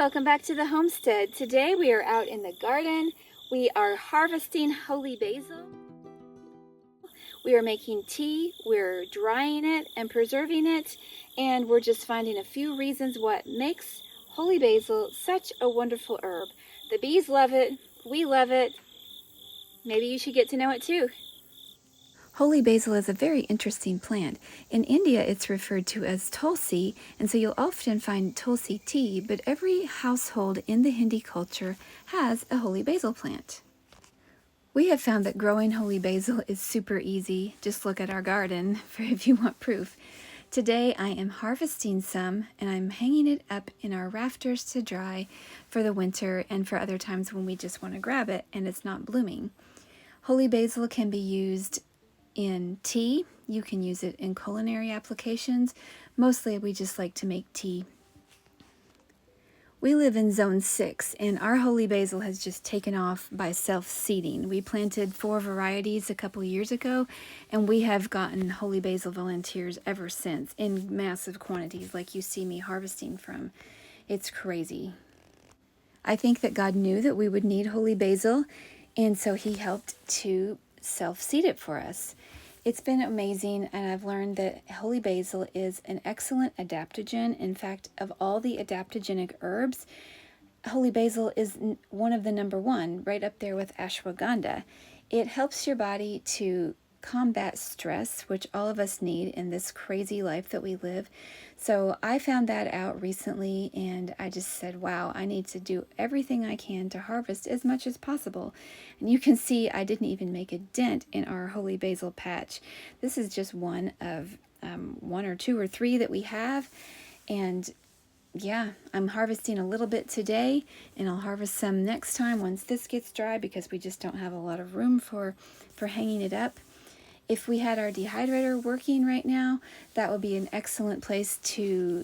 welcome back to the homestead. Today we are out in the garden. We are harvesting holy basil. We are making tea, we're drying it and preserving it, and we're just finding a few reasons what makes holy basil such a wonderful herb. The bees love it, we love it. Maybe you should get to know it too. Holy basil is a very interesting plant. In India, it's referred to as Tulsi, and so you'll often find Tulsi tea, but every household in the Hindi culture has a holy basil plant. We have found that growing holy basil is super easy. Just look at our garden for if you want proof. Today I am harvesting some and I'm hanging it up in our rafters to dry for the winter and for other times when we just want to grab it and it's not blooming. Holy basil can be used in tea. You can use it in culinary applications. Mostly we just like to make tea. We live in zone 6 and our holy basil has just taken off by self-seeding. We planted 4 varieties a couple years ago and we have gotten holy basil volunteers ever since in massive quantities like you see me harvesting from. It's crazy. I think that God knew that we would need holy basil and so he helped to self-seed it for us. It's been amazing, and I've learned that holy basil is an excellent adaptogen. In fact, of all the adaptogenic herbs, holy basil is one of the number 1, right up there with ashwagandha. It helps your body to combat stress, which all of us need in this crazy life that we live. So I found that out recently and I just said, wow, I need to do everything I can to harvest as much as possible. And you can see I didn't even make a dent in our holy basil patch. This is just one of 1 or 2 or 3 that we have. And yeah, I'm harvesting a little bit today and I'll harvest some next time once this gets dry because we just don't have a lot of room for hanging it up. If we had our dehydrator working right now, that would be an excellent place to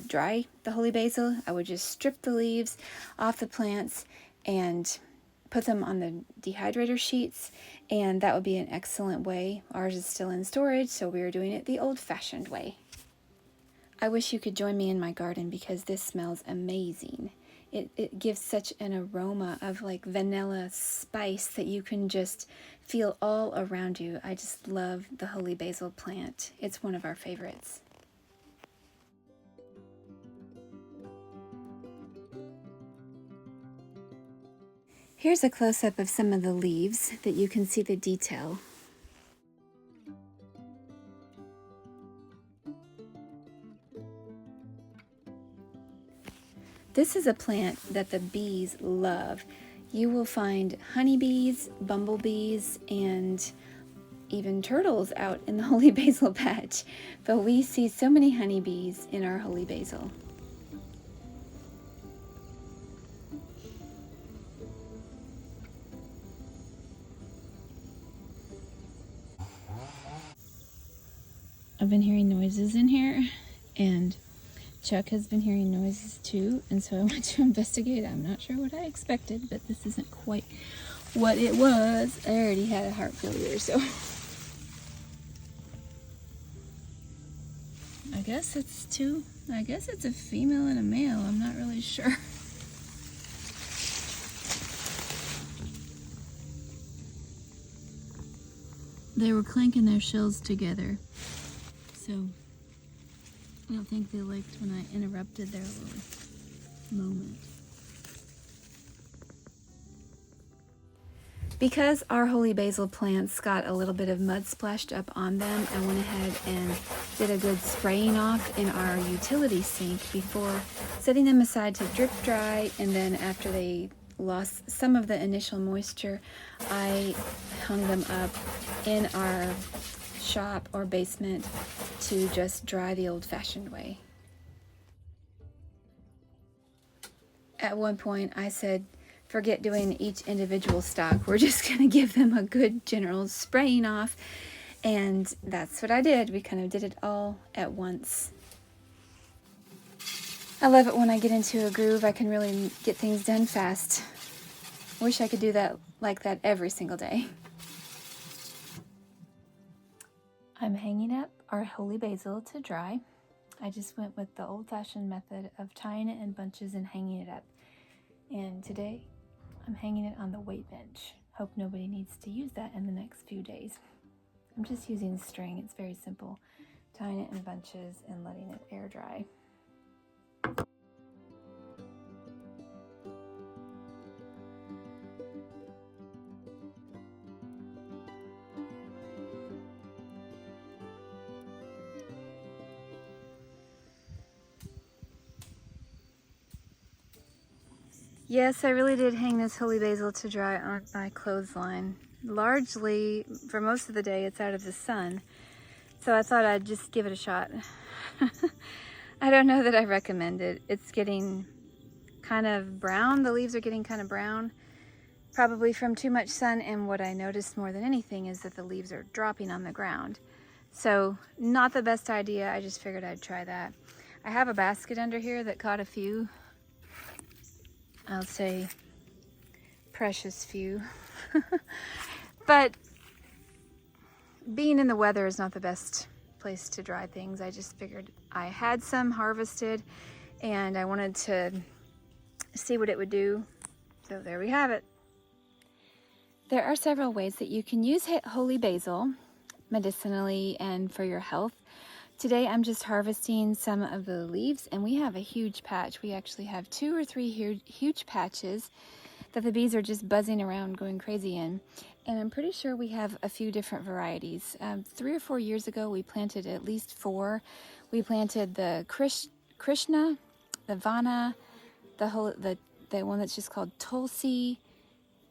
dry the holy basil. I would just strip the leaves off the plants and put them on the dehydrator sheets, and that would be an excellent way. Ours is still in storage, so we are doing it the old-fashioned way. I wish you could join me in my garden because this smells amazing. It gives such an aroma of like vanilla spice that you can just feel all around you. I just love the holy basil plant. It's one of our favorites. Here's a close-up of some of the leaves that you can see the detail. This is a plant that the bees love. You will find honeybees, bumblebees, and even turtles out in the holy basil patch. But we see so many honeybees in our holy basil. I've been hearing noises in here, and Chuck has been hearing noises too, and so I went to investigate. I'm not sure what I expected, but this isn't quite what it was. I already had a heart failure, so I guess it's a female and a male. I'm not really sure. They were clanking their shells together, so I don't think they liked when I interrupted their little moment. Because our holy basil plants got a little bit of mud splashed up on them, I went ahead and did a good spraying off in our utility sink before setting them aside to drip dry, and then after they lost some of the initial moisture, I hung them up in our shop or basement to just dry the old-fashioned way. At one point I said, forget doing each individual stalk. We're just going to give them a good general spraying off, and that's what I did. We kind of did it all at once. I love it when I get into a groove. I can really get things done fast. Wish I could do that like that every single day. I'm hanging up our holy basil to dry. I just went with the old-fashioned method of tying it in bunches and hanging it up. And today, I'm hanging it on the weight bench. Hope nobody needs to use that in the next few days. I'm just using string. It's very simple. Tying it in bunches and letting it air dry. Yes, I really did hang this holy basil to dry on my clothesline. Largely, for most of the day, it's out of the sun. So I thought I'd just give it a shot. I don't know that I recommend it. It's getting kind of brown. The leaves are getting kind of brown, probably from too much sun. And what I noticed more than anything is that the leaves are dropping on the ground. So not the best idea. I just figured I'd try that. I have a basket under here that caught a few. I'll say precious few. But being in the weather is not the best place to dry things. I just figured I had some harvested and I wanted to see what it would do. So there we have it. There are several ways that you can use holy basil medicinally and for your health. Today I'm just harvesting some of the leaves, and we have a huge patch. We actually have 2 or 3 huge patches that the bees are just buzzing around going crazy in. And I'm pretty sure we have a few different varieties. 3 or 4 years ago we planted at least 4. We planted the Krishna, the Vana, the one that's just called Tulsi,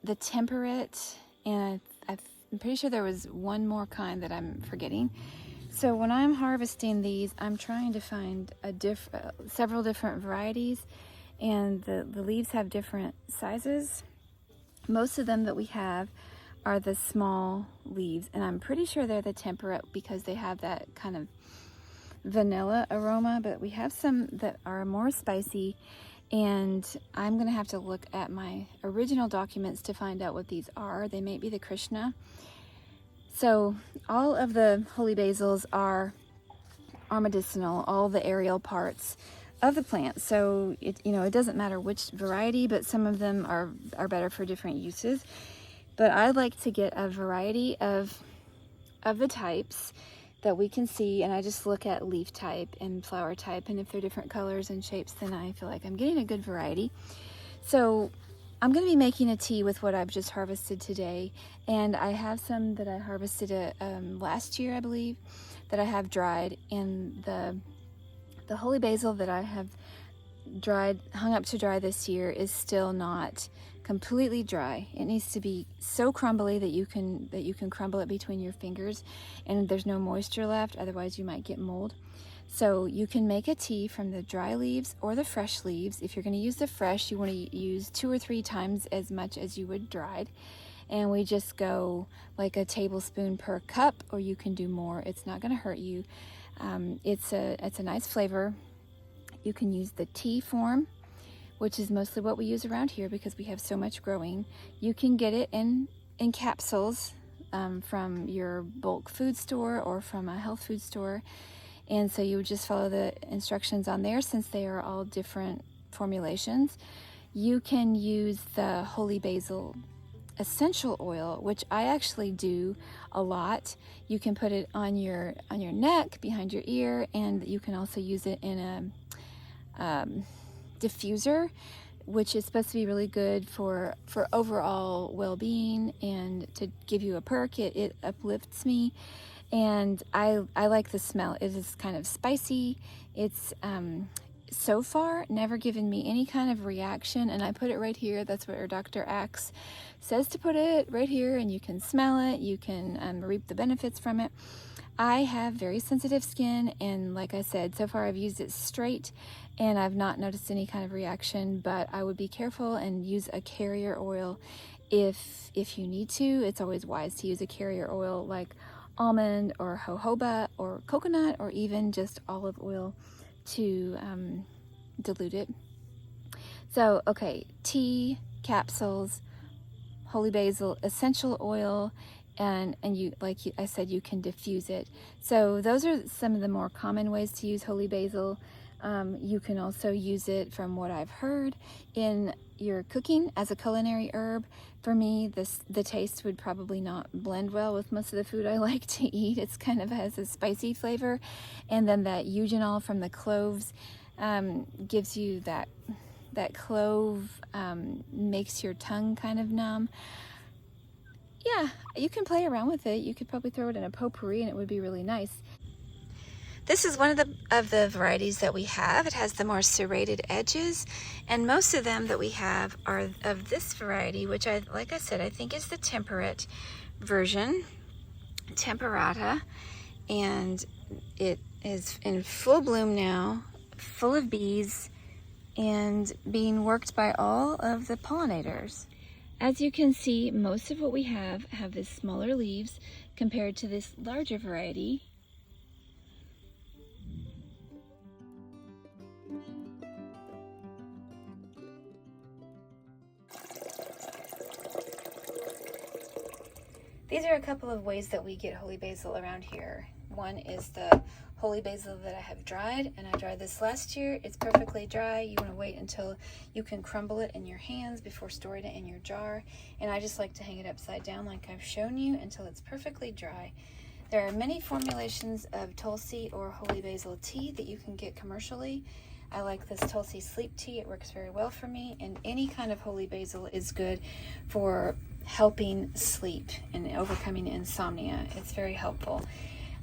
the Temperate, and I'm pretty sure there was one more kind that I'm forgetting. So when I'm harvesting these, I'm trying to find several different varieties, and the leaves have different sizes. Most of them that we have are the small leaves, and I'm pretty sure they're the temperate because they have that kind of vanilla aroma, but we have some that are more spicy, and I'm gonna have to look at my original documents to find out what these are. They may be the Krishna. So all of the holy basils are medicinal, all the aerial parts of the plant. So it doesn't matter which variety, but some of them are better for different uses. But I like to get a variety of the types that we can see, and I just look at leaf type and flower type, and if they're different colors and shapes, then I feel like I'm getting a good variety. So I'm going to be making a tea with what I've just harvested today, and I have some that I harvested last year, I believe, that I have dried, and the holy basil that I have hung up to dry this year is still not completely dry. It needs to be so crumbly that you can crumble it between your fingers, and there's no moisture left, otherwise you might get mold. So you can make a tea from the dry leaves or the fresh leaves. If you're going to use the fresh, you want to use 2 or 3 times as much as you would dried. And we just go like a tablespoon per cup, or you can do more. It's not going to hurt you. It's a nice flavor. You can use the tea form, which is mostly what we use around here because we have so much growing. You can get it in capsules from your bulk food store or from a health food store. And so you would just follow the instructions on there since they are all different formulations. You can use the holy basil essential oil, which I actually do a lot. You can put it on your neck, behind your ear, and you can also use it in a diffuser, which is supposed to be really good for overall well-being and to give you a perk. It uplifts me. And I like the smell. It is kind of spicy. It's so far never given me any kind of reaction, and I put it right here. That's where Dr. Axe says to put it, right here, and you can smell it. You can reap the benefits from it. I have very sensitive skin, and like I said, so far I've used it straight and I've not noticed any kind of reaction, but I would be careful and use a carrier oil if you need to. It's always wise to use a carrier oil like almond or jojoba or coconut or even just olive oil to dilute it. So, okay, tea, capsules, holy basil, essential oil, and you, I said, you can diffuse it. So those are some of the more common ways to use holy basil. You can also use it, from what I've heard, in your cooking as a culinary herb. For me, the taste would probably not blend well with most of the food I like to eat. It's kind of has a spicy flavor, and then that eugenol from the cloves gives you that clove, makes your tongue kind of numb. Yeah, you can play around with it. You could probably throw it in a potpourri and it would be really nice. This is one of the varieties that we have. It has the more serrated edges, and most of them that we have are of this variety, which like I said, I think is the temperate version, temperata, and it is in full bloom now, full of bees, and being worked by all of the pollinators. As you can see, most of what we have the smaller leaves compared to this larger variety. These are a couple of ways that we get holy basil around here. One is the holy basil that I have dried, and I dried this last year. It's perfectly dry. You want to wait until you can crumble it in your hands before storing it in your jar. And I just like to hang it upside down like I've shown you until it's perfectly dry. There are many formulations of Tulsi or holy basil tea that you can get commercially. I like this Tulsi Sleep Tea. It works very well for me, and any kind of holy basil is good for helping sleep and overcoming insomnia. It's very helpful.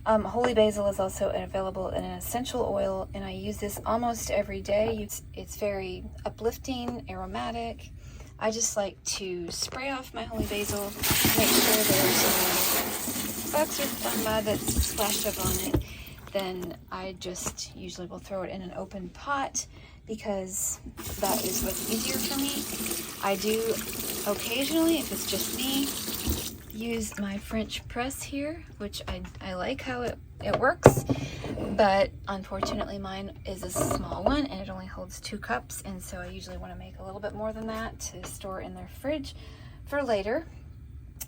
Holy basil is also available in an essential oil, and I use this almost every day. It's very uplifting, aromatic. I just like to spray off my holy basil, make sure there's no bugs or fungi that's splashed up on it. Then I just usually will throw it in an open pot because that is what's easier for me. I do occasionally, if it's just me, use my French press here, which I like how it works, but unfortunately mine is a small one and it only holds 2 cups, and so I usually want to make a little bit more than that to store in their fridge for later.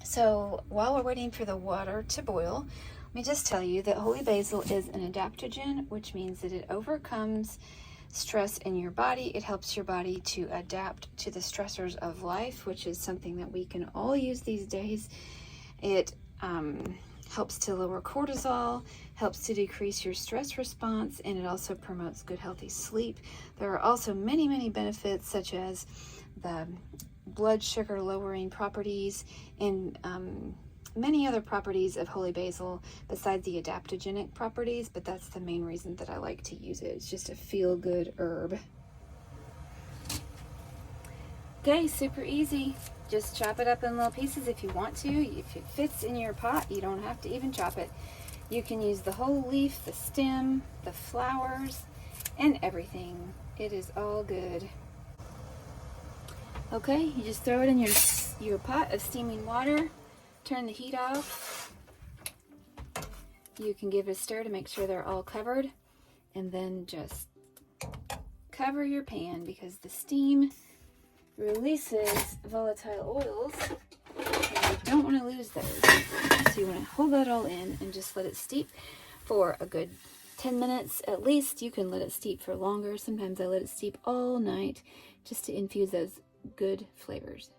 So while we're waiting for the water to boil, let me just tell you that holy basil is an adaptogen, which means that it overcomes stress in your body. It helps your body to adapt to the stressors of life, which is something that we can all use these days. It helps to lower cortisol, helps to decrease your stress response, and it also promotes good, healthy sleep. There are also many, many benefits, such as the blood sugar lowering properties and many other properties of holy basil besides the adaptogenic properties, but that's the main reason that I like to use it. It's just a feel-good herb. Okay, super easy. Just chop it up in little pieces if you want to. If it fits in your pot, you don't have to even chop it. You can use the whole leaf, the stem, the flowers, and everything. It is all good. Okay, you just throw it in your pot of steaming water. Turn the heat off. You can give it a stir to make sure they're all covered, and then just cover your pan because the steam releases volatile oils and you don't want to lose those. So you want to hold that all in and just let it steep for a good 10 minutes at least. You can let it steep for longer. Sometimes I let it steep all night just to infuse those good flavors.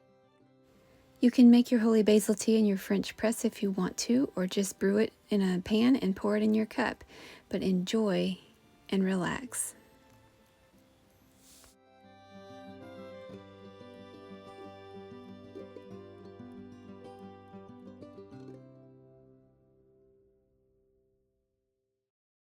You can make your holy basil tea in your French press if you want to, or just brew it in a pan and pour it in your cup. But enjoy and relax.